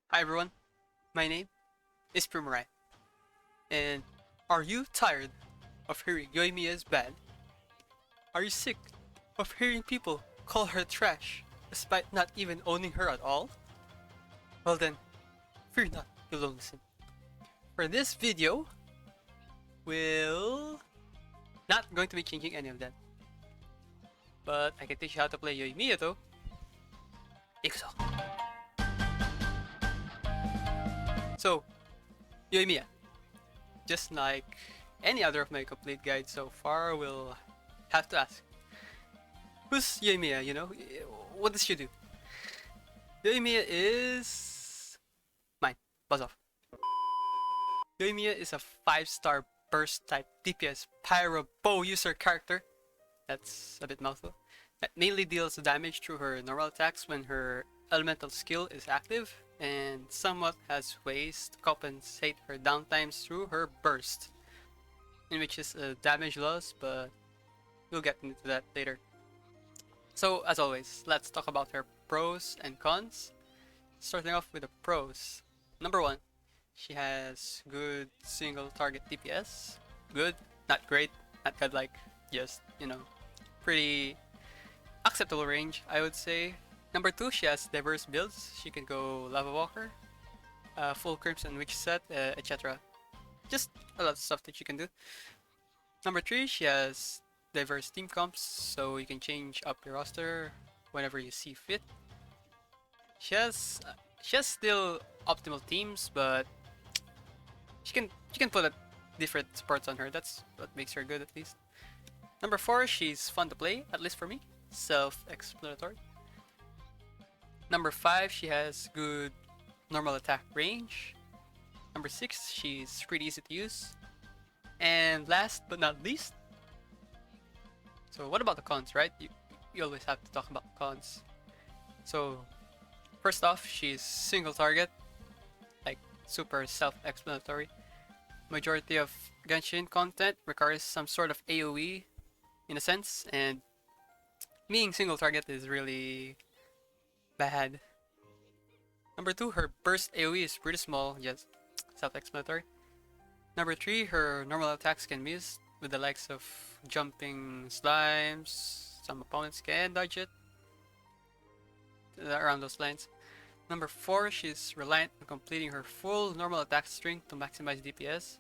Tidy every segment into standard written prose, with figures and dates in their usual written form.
Hi everyone, my name is Primarai, and are you tired of hearing Yoimiya is bad? Are you sick of hearing people call her trash despite not even owning her at all? Well then, fear not, you'll listen. For this video, we'll not going to be changing any of that, but I can teach you how to play Yoimiya though. Ikuso. So, Yoimiya, just like any other of my complete guides so far, we'll have to ask, who's Yoimiya, you know? What does she do? Yoimiya is... mine. Buzz off. Yoimiya is a 5-star burst type DPS pyro bow user character. That's a bit mouthful. That mainly deals damage through her normal attacks when her elemental skill is active, and somewhat has ways to compensate her downtimes through her burst, in which is a damage loss, but we'll get into that later. So, as always, let's talk about her pros and cons. Starting off with the pros. Number 1, she has good single target DPS. Good, not great, not godlike, just, pretty acceptable range, I would say. Number 2, she has diverse builds. She can go Lava Walker, full Crimson Witch set, etc. Just a lot of stuff that you can do. Number 3, she has diverse team comps, so you can change up your roster whenever you see fit. She has still optimal teams, but she can put a different supports on her. That's what makes her good, at least. Number 4, she's fun to play, at least for me. Self-explanatory. Number 5, she has good normal attack range. Number 6, she's pretty easy to use. And last but not least, so what about the cons, right? You always have to talk about cons. So first off, she's single target, like super self-explanatory. Majority of Genshin content requires some sort of AoE in a sense, and being single target is really bad. Number 2, her burst AoE is pretty small, just self-explanatory. Number 3, her normal attacks can miss with the likes of jumping slimes. Some opponents can dodge it, around those lines. Number 4, she's reliant on completing her full normal attack string to maximize DPS.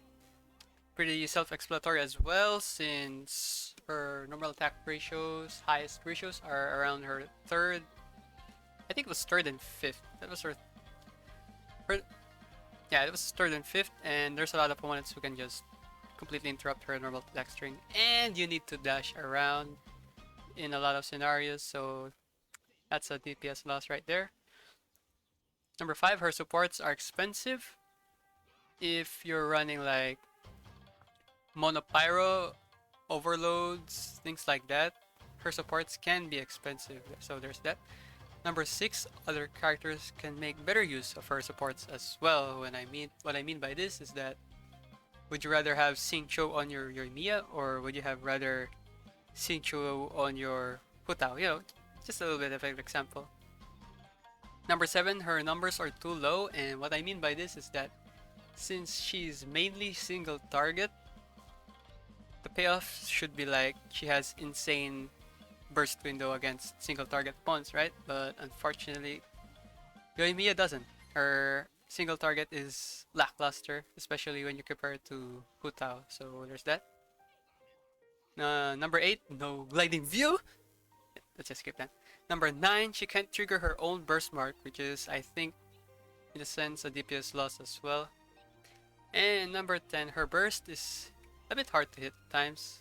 Pretty self-explanatory as well, since her normal attack ratios, highest ratios, are around her third. I think it was third and fifth. That was her yeah, it was third and fifth, and there's a lot of opponents who can just completely interrupt her normal attack string, and you need to dash around in a lot of scenarios, so that's a DPS loss right there. Number 5, her supports are expensive. If you're running like Monopyro, overloads, things like that, her supports can be expensive, so there's that. Number 6, other characters can make better use of her supports as well. What I mean by this is that, would you rather have Xingqiu on your Yoimiya, or would you have rather Xingqiu on your Hutao? Just a little bit of an example. Number 7, her numbers are too low, and what I mean by this is that since she's mainly single target, the payoff should be like she has insane burst window against single target opponents, right? But unfortunately, Yoimiya doesn't. Her single target is lackluster, especially when you compare it to Hutao, so there's that. Number 8, no gliding view. Let's just skip that. Number 9, she can't trigger her own burst mark, which is, I think, in a sense, a DPS loss as well. And number 10, her burst is a bit hard to hit at times,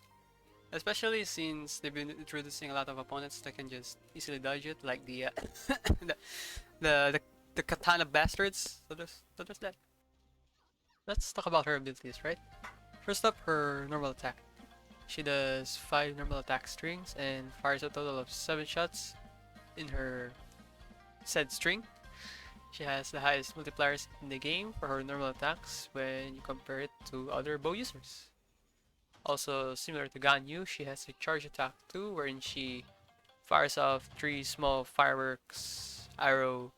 especially since they've been introducing a lot of opponents that can just easily dodge it, like the the, the katana bastards. So there's that. Let's talk about her abilities, right? First up, her normal attack. She does 5 normal attack strings and fires a total of 7 shots in her said string. She has the highest multipliers in the game for her normal attacks when you compare it to other bow users. Also, similar to Ganyu, she has a charge attack too, wherein she fires off 3 small fireworks arrow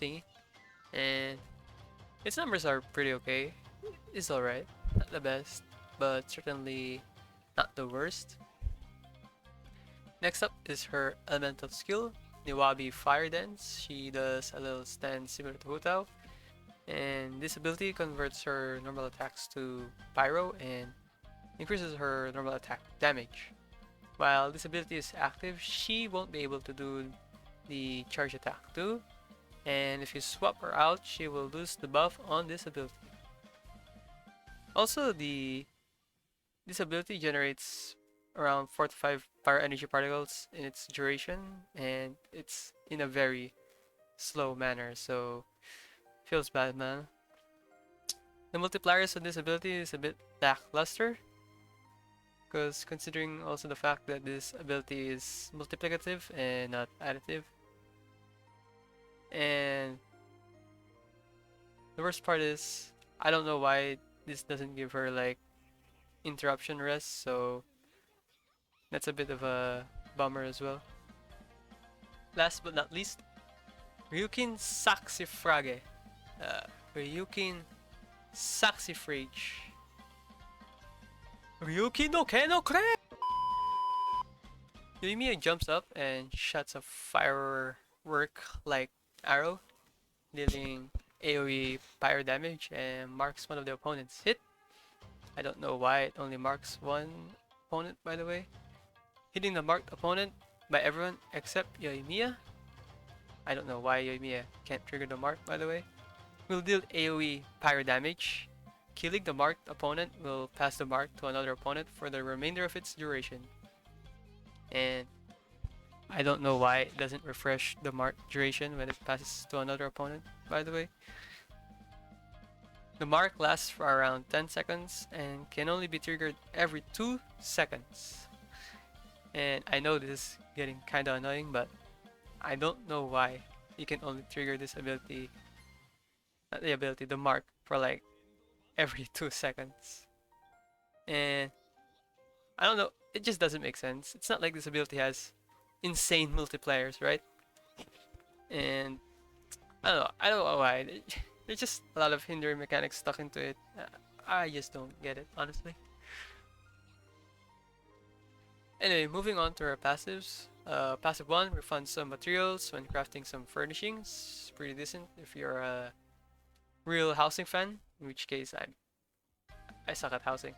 thingy. and its numbers are pretty okay. It's alright, not the best, but certainly not the worst. Next up is her elemental skill, Niwabi Fire Dance. She does a little stand similar to Hutao, and this ability converts her normal attacks to Pyro and increases her normal attack damage. While this ability is active, she won't be able to do the charge attack too, and if you swap her out, she will lose the buff on this ability. Also, this ability generates around 4 to 5 fire energy particles in its duration, and it's in a very slow manner, so feels bad, man. The multipliers on this ability is a bit lackluster, because considering also the fact that this ability is multiplicative and not additive. And the worst part is, I don't know why this doesn't give her like interruption rest, so that's a bit of a bummer as well. Last but not least, Ryukin Saxifrage. Ryukin Saxifrage. Ryukin no Ken no Kre! Yoimiya jumps up and shoots a firework-like arrow, dealing AoE pyro damage and marks one of the opponent's hit. I don't know why it only marks one opponent, by the way. Hitting the marked opponent by everyone except Yoimiya. I don't know why Yoimiya can't trigger the mark, by the way. Will deal AoE pyro damage. Killing the marked opponent will pass the mark to another opponent for the remainder of its duration. And I don't know why it doesn't refresh the mark duration when it passes to another opponent, by the way. The mark lasts for around 10 seconds and can only be triggered every 2 seconds. And I know this is getting kinda annoying, but I don't know why you can only trigger this ability, not the ability, the mark, for like every 2 seconds. And I don't know, it just doesn't make sense. It's not like this ability has insane multipliers, right? And I don't know why. There's just a lot of hindering mechanics stuck into it. I just don't get it, honestly. Anyway, moving on to our passives. Passive 1, refund some materials when crafting some furnishings. Pretty decent if you're a real housing fan, in which case I suck at housing.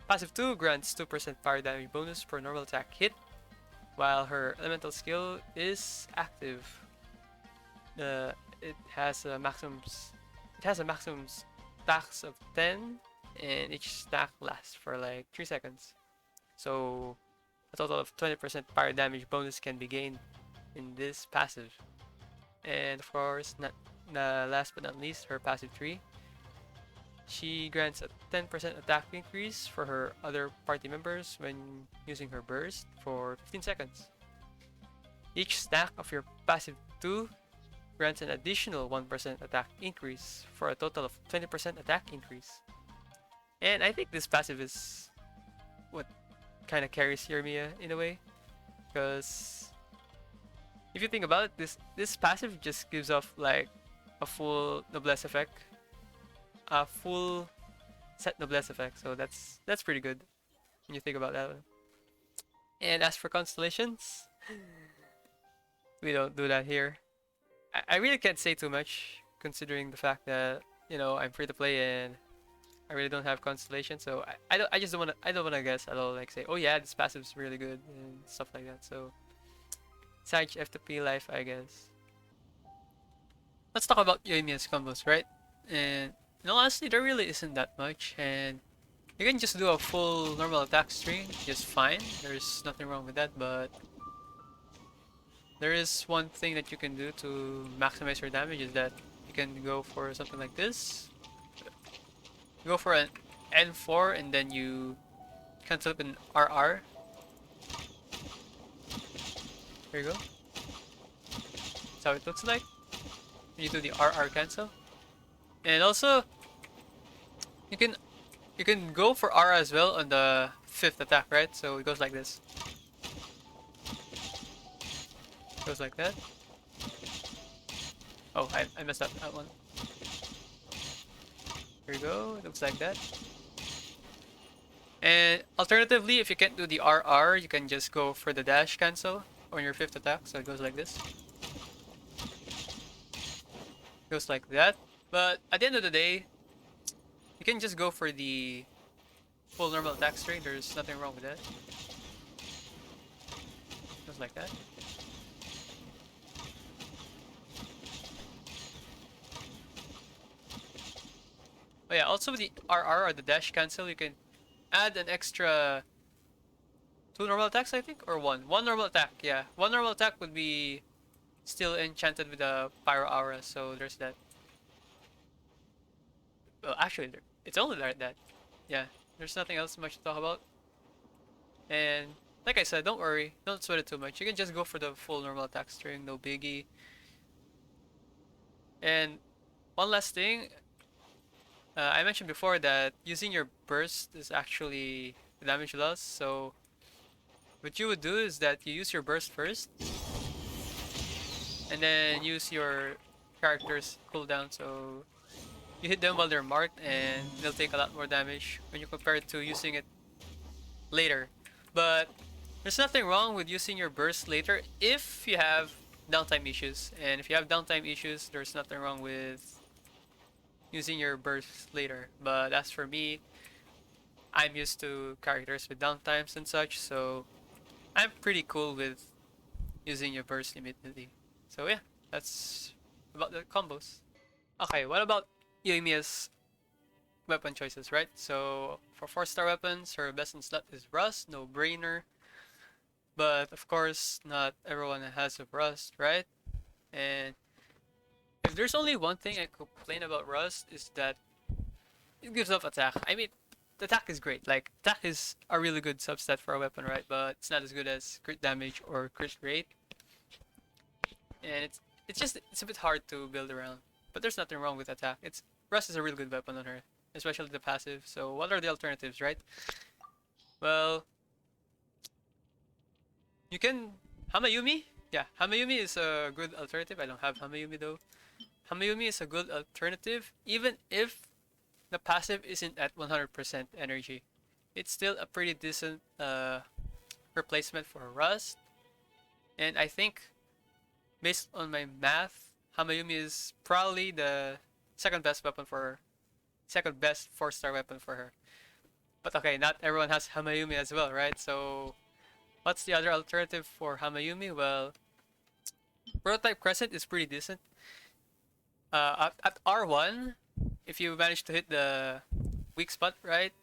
Passive 2 grants 2% fire damage bonus per normal attack hit, while her elemental skill is active. It has a maximum stacks of 10, and each stack lasts for like 3 seconds. So a total of 20% fire damage bonus can be gained in this passive. And of course, last but not least, her passive 3. She grants a 10% attack increase for her other party members when using her burst for 15 seconds. Each stack of your passive 2 grants an additional 1% attack increase for a total of 20% attack increase. And I think this passive is what kind of carries Yoimiya in a way, because if you think about it, this passive just gives off like a full noblesse effect, a full set noblesse effect. So that's pretty good when you think about that one. And as for constellations, we don't do that here. I really can't say too much considering the fact that, you know, I'm free to play and I really don't have constellation, so I don't wanna guess at all, like say, oh yeah, this passive's really good and stuff like that. So Sadge F2P life, I guess. Let's talk about Yoimiya's combos, right? And honestly, there really isn't that much, and you can just do a full normal attack string just fine. There's nothing wrong with that, but there is one thing that you can do to maximize your damage, is that you can go for something like this. You go for an N4 and then you cancel up an RR. There you go. That's how it looks like when you do the RR cancel. And also, you can go for RR as well on the 5th attack, right? So it goes like this. Goes like that. Oh, I messed up that one. There you go. It looks like that. And alternatively, if you can't do the RR, you can just go for the dash cancel on your 5th attack. So it goes like this. Goes like that. But at the end of the day, you can just go for the full normal attack string. There's nothing wrong with that. Goes like that. Oh yeah, also with the RR or the dash cancel, you can add an extra 2 normal attacks, I think, or one. One normal attack, yeah. One normal attack would be still enchanted with a Pyro Aura, so there's that. Well, actually, it's only that. Yeah, there's nothing else much to talk about. And like I said, don't worry, don't sweat it too much. You can just go for the full normal attack string, no biggie. And one last thing, I mentioned before that using your burst is actually damage loss. So what you would do is that you use your burst first, and then use your character's cooldown. So you hit them while they're marked, and they'll take a lot more damage when you compare it to using it later. But there's nothing wrong with using your burst later if you have downtime issues. And if you have downtime issues, there's nothing wrong with using your burst later. But as for me, I'm used to characters with downtimes and such, so I'm pretty cool with using your burst immediately. So yeah, that's about the combos. Okay, what about Yoimiya's weapon choices, right? So for 4-star weapons, her best in slot is Rust, no brainer. But of course, not everyone has a Rust, right? And if there's only one thing I complain about Rust is that it gives off attack. I mean, the attack is great. Like, attack is a really good substat for a weapon, right? But it's not as good as crit damage or crit rate. And it's a bit hard to build around. But there's nothing wrong with attack. Rust is a really good weapon on her, especially the passive. So what are the alternatives, right? Well, you can Hamayumi. Yeah, Hamayumi is a good alternative. I don't have Hamayumi though. Hamayumi is a good alternative, even if the passive isn't at 100% energy. It's still a pretty decent replacement for Rust. And I think, based on my math, Hamayumi is probably the second best 4-star weapon for her. But okay, not everyone has Hamayumi as well, right? So, what's the other alternative for Hamayumi? Well, Prototype Crescent is pretty decent. At R1, if you manage to hit the weak spot, right,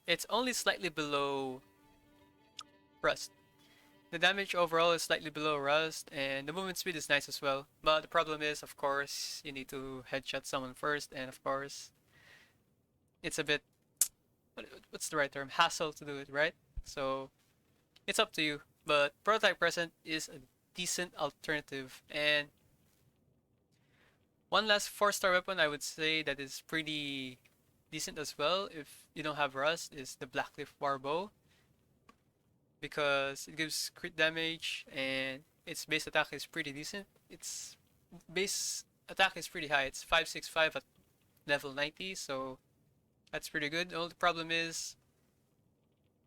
it's only slightly below Rust. The damage overall is slightly below Rust, and the movement speed is nice as well. But the problem is, of course, you need to headshot someone first, and of course, it's a bit, what's the right term? Hassle to do it, right? So, it's up to you. But Prototype Crescent is a decent alternative, and one last 4-star weapon I would say that is pretty decent as well if you don't have Rust is the Blackleaf Warbow, because it gives crit damage and its base attack is pretty decent. Its base attack is pretty high. It's 565 at level 90, so that's pretty good. The only problem is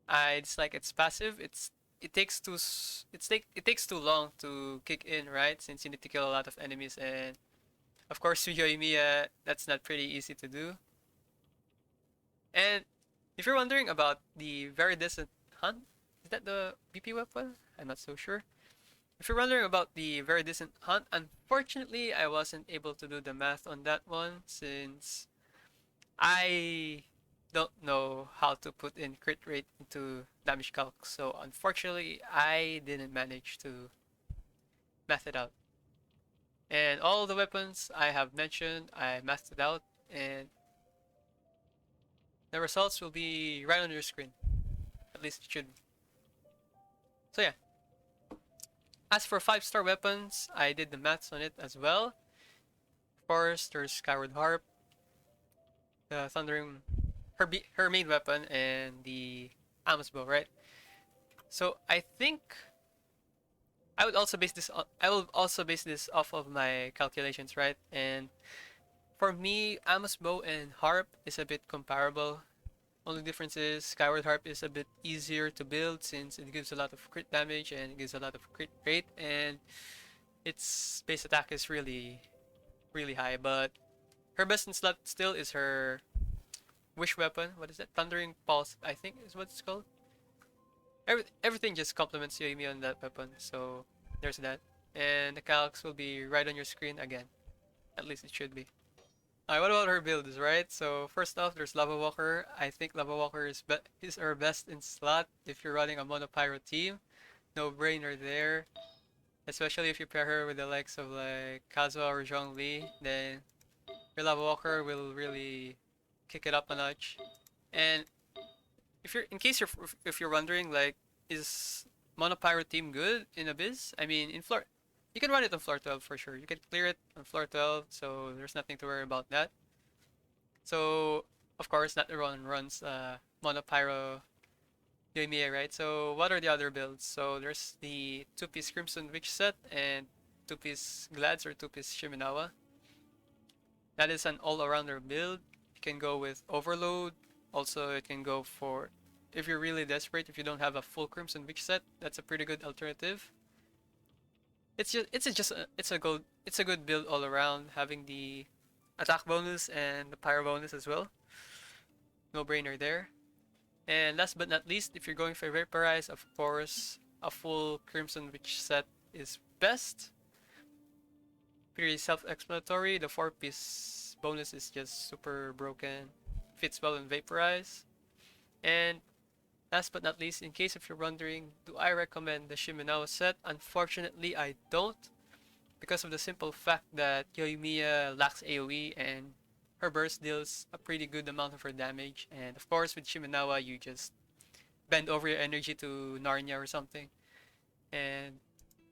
I dislike its passive. It takes too long to kick in, right? Since you need to kill a lot of enemies, and of course with Yoimiya that's not pretty easy to do. And if you're wondering about the very distant hunt, is that the BP weapon? I'm not so sure. If you're wondering about the very distant hunt, unfortunately I wasn't able to do the math on that one since I don't know how to put in crit rate into damage calc. So unfortunately I didn't manage to math it out. And all the weapons I have mentioned, I mathed it out, and the results will be right on your screen. At least it should. So yeah. As for 5-star weapons, I did the maths on it as well. Of course, there's Skyward Harp, the Thundering, her main weapon, and the Amos Bow, right? So I think I will also base this off of my calculations, right? And For me, Amos Bow and Harp is a bit comparable. Only difference is Skyward Harp is a bit easier to build since it gives a lot of crit damage and it gives a lot of crit rate, and its base attack is really high. But her best in slot still is her wish weapon. What is that? Thundering Pulse, I think is what it's called. Everything just complements Yoimiya on that weapon, so there's that. And the calcs will be right on your screen again. At least it should be. Alright, what about her builds, right? So first off, there's Lava Walker. I think Lava Walker is her best in slot if you're running a Mono Pyro team. No brainer there. Especially if you pair her with the likes of like Kazuha or Zhongli, then your Lava Walker will really kick it up a notch. And if you're in case you're if you're wondering like is Mono Pyro team good in Abyss? I mean in floor you can run it on floor 12 for sure. You can clear it on floor 12, so there's nothing to worry about that. So of course not everyone runs Mono Pyro Yoimiya, right? So what are the other builds? So there's the 2-piece Crimson Witch set and 2-piece Glads or 2-piece Shiminawa. That is an all-arounder build. You can go with Overload. Also, it can go for, if you're really desperate, if you don't have a full Crimson Witch set, that's a pretty good alternative. It's a good build all around, having the attack bonus and the pyro bonus as well. No brainer there. And last but not least, if you're going for Vaporize, of course, a full Crimson Witch set is best. Pretty self-explanatory. The 4-piece bonus is just super broken. Fits well in Vaporize. And last but not least, in case if you're wondering, do I recommend the Shiminawa set? Unfortunately, I don't. Because of the simple fact that Yoimiya lacks AoE and her burst deals a pretty good amount of her damage. And of course, with Shiminawa, you just bend over your energy to Narnia or something. And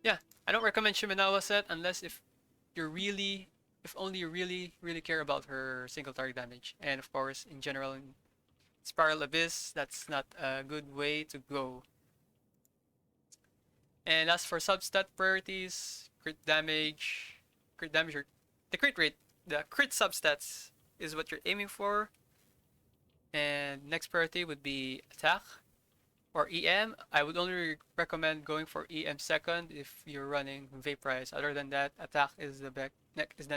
yeah, I don't recommend Shiminawa set unless if only you really care about her single target damage. And of course, in general, in Spiral Abyss, that's not a good way to go. And as for substat priorities, crit damage, or the crit rate, the crit substats is what you're aiming for. And next priority would be attack or EM. I would only recommend going for EM second if you're running Vaporize. Other than that, attack is the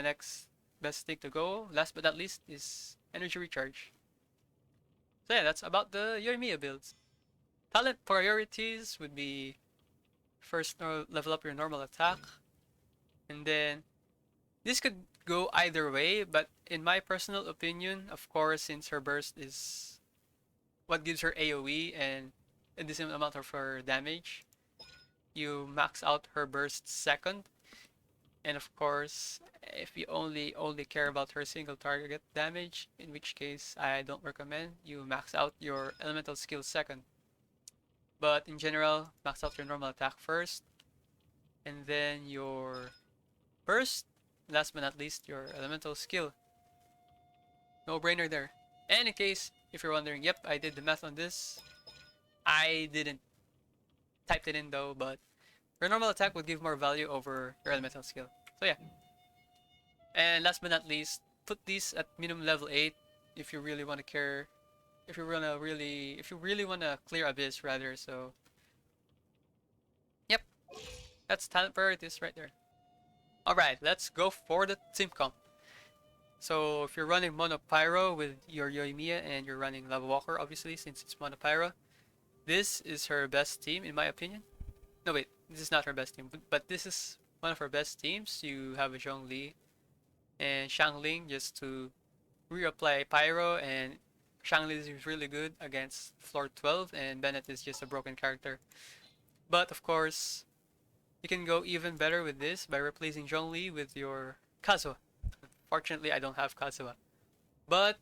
next best thing to go. Last but not least is energy recharge. So yeah, that's about the Yoimiya builds. Talent priorities would be first level up your normal attack, and then this could go either way, but in my personal opinion, of course, since her burst is what gives her AoE and a decent amount of her damage, you max out her burst second. And of course, if you only care about her single target damage, in which case I don't recommend, you max out your elemental skill second. But in general, max out your normal attack first, and then your burst, last but not least, your elemental skill. No brainer there. And in case if you're wondering, yep, I did the math on this. I didn't type it in though, but your normal attack would give more value over your elemental skill. So yeah. And last but not least, put these at minimum level 8 if you really want to care. If you really want to clear Abyss rather, so yep. That's talent priorities right there. Alright, let's go for the team comp. So if you're running Mono Pyro with your Yoimiya and you're running Lava Walker, obviously, since it's Mono Pyro, this is her best team in my opinion. No wait, this is not her best team, but this is one of her best teams. You have a Zhongli and Shangling just to reapply Pyro, and Shangli is really good against floor 12 and Bennett is just a broken character. But of course, you can go even better with this by replacing Zhongli with your Kazuha. Fortunately, I don't have Kazuha. But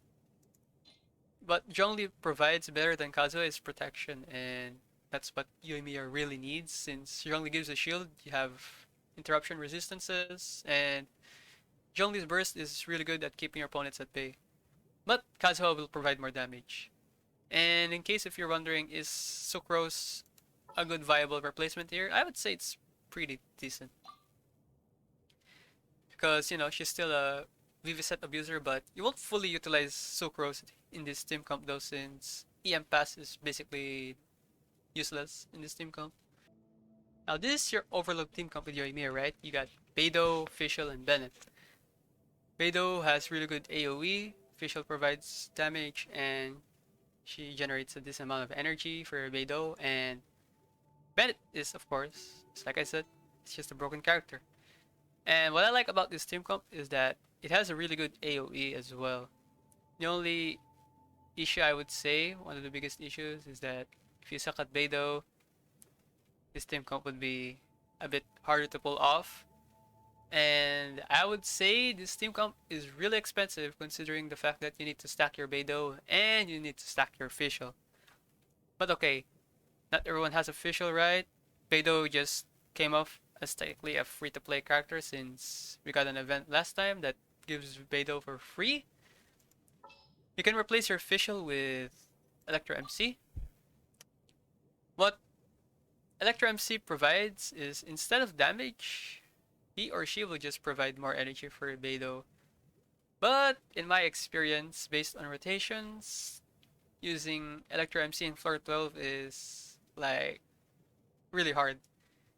Zhongli provides better than Kazuha is protection, and that's what Yoimiya really needs. Since Zhongli gives a shield, you have interruption resistances, and Zhongli's burst is really good at keeping your opponents at bay. But Kazuha will provide more damage. And in case if you're wondering, is Sucrose a good viable replacement here? I would say it's pretty decent. Because, you know, she's still a Viviset Abuser, but you won't fully utilize Sucrose in this team comp though, since EM Pass is basically useless in this team comp. Now this is your Overload team comp with Yoimiya, right? You got Beidou, Fischl, and Bennett. Beidou has really good AoE, Fischl provides damage, and she generates a decent amount of energy for Beidou, and Bennett is, of course, just like I said, it's just a broken character. And what I like about this team comp is that it has a really good AoE as well. The only issue I would say, one of the biggest issues, is that if you suck at Beidou, this team comp would be a bit harder to pull off. And I would say this team comp is really expensive considering the fact that you need to stack your Beidou and you need to stack your Fischl. But okay, not everyone has a Fischl, right? Beidou just came off as technically a free-to-play character since we got an event last time that gives Beidou for free. You can replace your Fischl with Electro MC. What Electro MC provides is, instead of damage, he or she will just provide more energy for Beidou. But in my experience, based on rotations, using Electro MC in floor 12 is like really hard.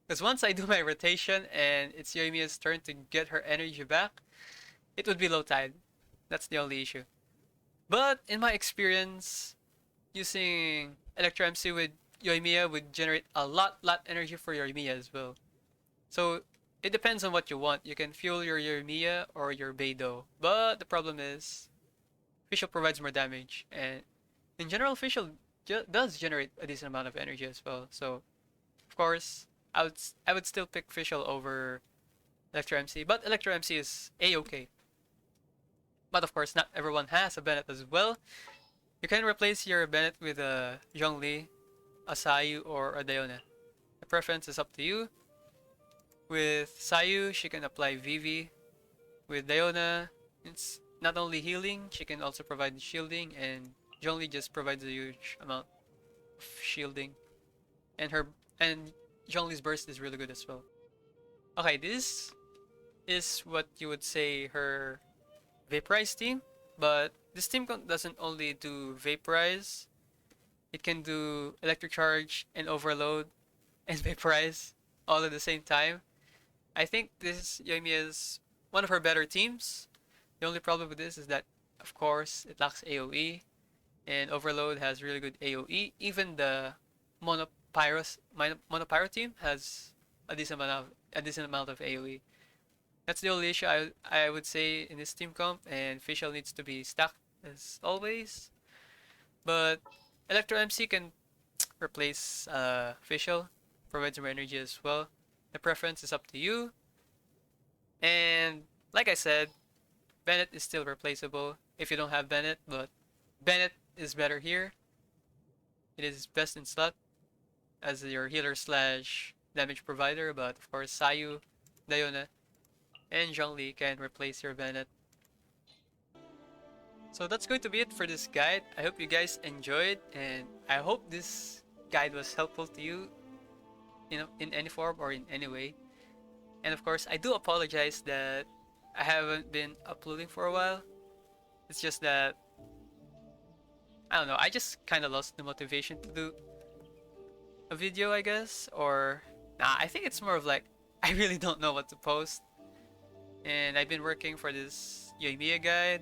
Because once I do my rotation and it's Yoimiya's turn to get her energy back, it would be low tide. That's the only issue. But in my experience, using Electro MC with Yoimiya would generate a lot energy for Yoimiya as well. So it depends on what you want. You can fuel your Yoimiya or your Beidou. But the problem is, Fischl provides more damage, and in general, Fischl does generate a decent amount of energy as well. So, of course, I would still pick Fischl over Electro MC, but Electro MC is a-okay. But of course, not everyone has a Bennett as well. You can replace your Bennett with a Zhongli, a Sayu, or a Diona. The preference is up to you. With Sayu, she can apply VV. With Diona, it's not only healing, she can also provide shielding, and Zhongli just provides a huge amount of shielding. And Zhongli's burst is really good as well. Okay, this is what you would say her Vaporize team, but this team doesn't only do Vaporize, it can do Electric Charge and Overload and Vaporize all at the same time. I think this Yoimiya is one of her better teams. The only problem with this is that, of course, it lacks AoE, and Overload has really good AoE. Even the Monopyro team has a decent amount of AoE. That's the only issue I would say in this team comp, and Fischl needs to be stacked as always. But Electro MC can replace Fischl, provides more energy as well. The preference is up to you. And like I said, Bennett is still replaceable if you don't have Bennett, but Bennett is better here. It is best in slot as your healer slash damage provider, but of course Sayu, Diona, and Zhongli can replace your Bennett. So that's going to be it for this guide. I hope you guys enjoyed, and I hope this guide was helpful to you, in any form or in any way. And of course, I do apologize that I haven't been uploading for a while. It's just that, I don't know, I just kind of lost the motivation to do a video, I guess. Or, nah, I think it's more of like, I really don't know what to post. And I've been working for this Yoimiya guide,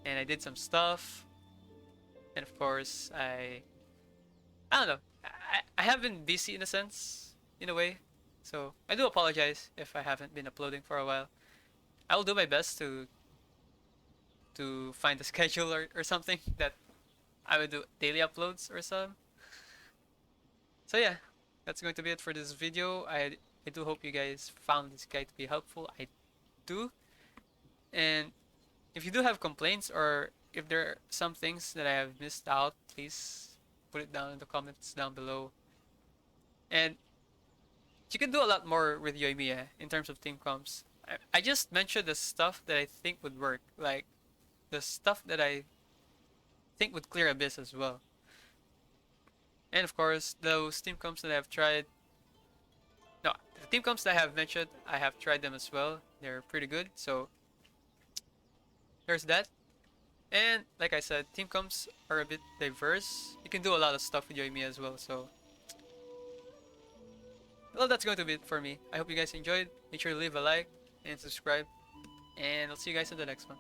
and I did some stuff. And of course, I don't know, I have been busy in a sense, in a way. So I do apologize if I haven't been uploading for a while. I will do my best to find a schedule or something that I would do daily uploads or some. So yeah, that's going to be it for this video. I do hope you guys found this guide to be helpful. I do. And if you do have complaints, or if there are some things that I have missed out, please put it down in the comments down below. And you can do a lot more with Yoimiya in terms of team comps. I just mentioned the stuff that I think would work, like the stuff that I think would clear Abyss as well. And of course, those team comps that I have tried, no, the team comps that I have mentioned, I have tried them as well. They're pretty good. So there's that. And like I said, team comps are a bit diverse. You can do a lot of stuff with Yoimiya as well. So, well, that's going to be it for me. I hope you guys enjoyed. Make sure to leave a like and subscribe. And I'll see you guys in the next one.